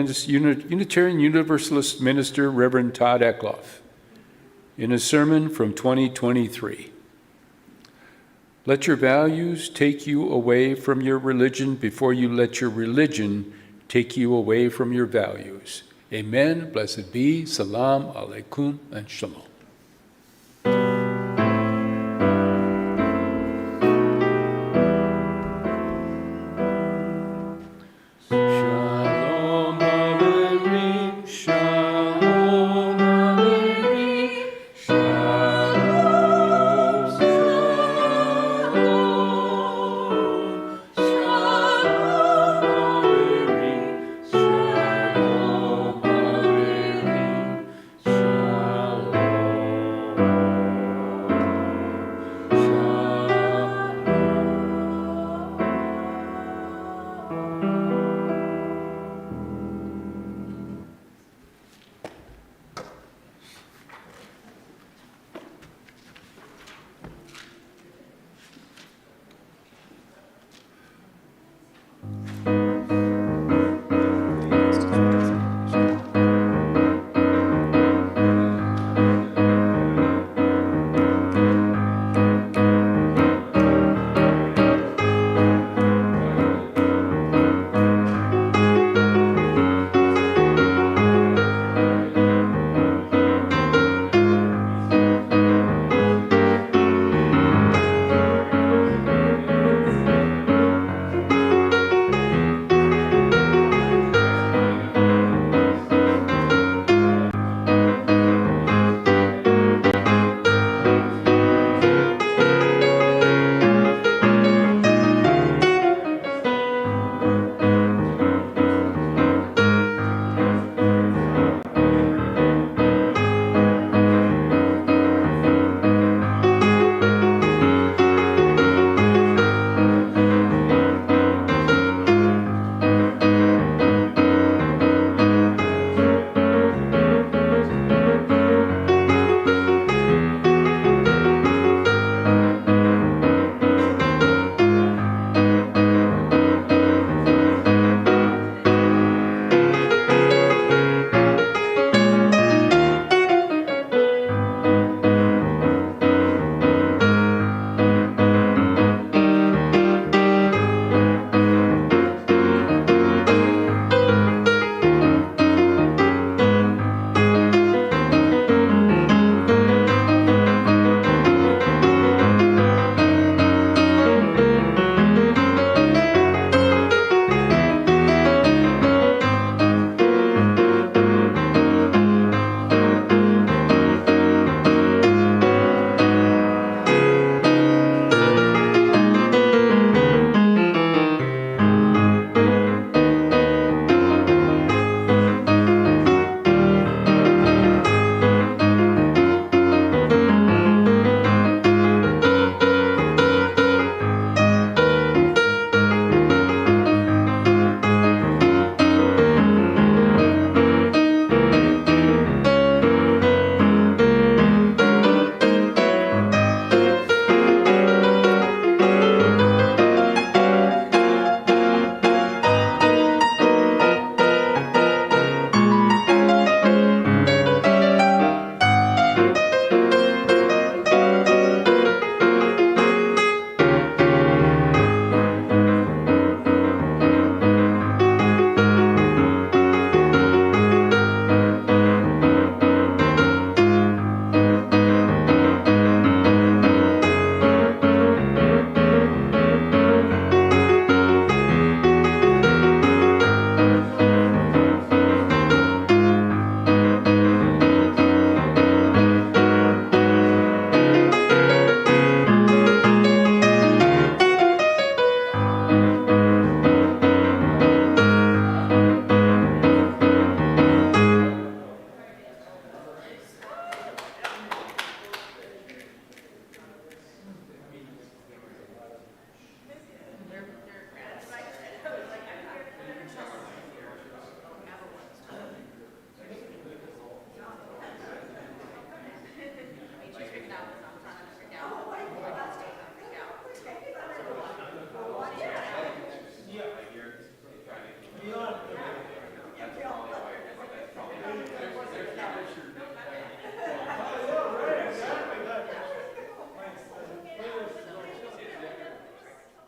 Universalist minister Reverend Todd Eckloff in a sermon from 2023. Let your values take you away from your religion before you let your religion take you away from your values. Amen. Blessed be. Salam alaikum and shalom.